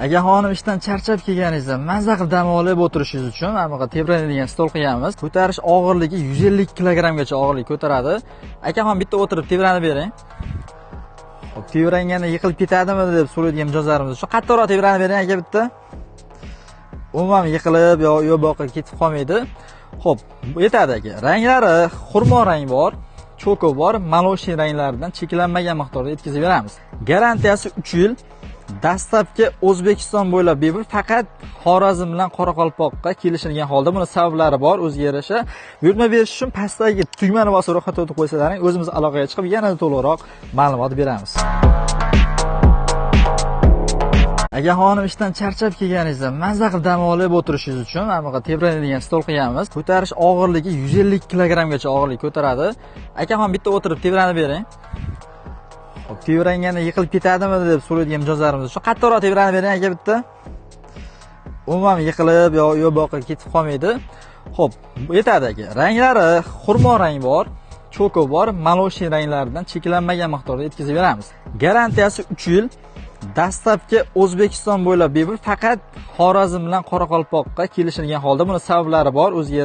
Agar xonim ishdan charchab kelganingizda mazza qilib dam olib o'tirishingiz uchun mana bunaqa tebranadigan stol qilganmiz. Ko'tarish og'irligi 150 kilogrammgacha og'irlik ko'taradi. Akaxon bitta o'tirib tebranib bering. Xo'p, tebranganda yiqilib ketadimi deb so'raydigan mijozlarimiz uchun qattiqroq tebranib bering aka bitta. Umuman yiqilib yo boqqa ketib qolmaydi. Xo'p, yetadi aka. Ranglari xurmo rang bor, cho'ko bor, molosniy ranglardan cheklanmagan miqdorda yetkazib beramiz. Garantiyasi 3 yil. Dastlabki O'zbekiston bo'ylab bepul, faqat Xorazm bilan Qoraqalpoqqa kelishilgan holda. Buni sabablari bor, o'ziga yarasha. Buyurtma berish uchun pastdagi tugmani bosib ro'yxatga o'tib qo'ysalaring, o'zimiz aloqaga chiqib yanada to'liqroq ma'lumot beramiz. Agar xonim ishdan charchab kelganingizda mazza qilib dam olib o'tirishingiz uchun mana bunaqa tebranadigan stol qilganmiz. Ko'tarish og'irligi 150 kilogrammgacha og'irlik ko'taradi. Akaxon bitta o'tirib tebranib bering. Xo'p, tebranganda yiqilib ketadimi deb so'raydigan mijozlarimiz uchun qattiqroq tebranib bering aka bitta. Umuman yiqilib yo boqqa ketib qolmaydi. Xo'p, yetadi aka. Ranglari xurmo rang bor, cho'ko bor, molosniy ranglardan cheklanmagan miqdorda yetkazib beramiz. Garantiyasi 3 yil. Dastlabki O'zbekiston bo'ylab bepul, faqat Xorazm bilan Qoraqalpoqqa kelishilgan holda. Buni sabablari bor, o'ziga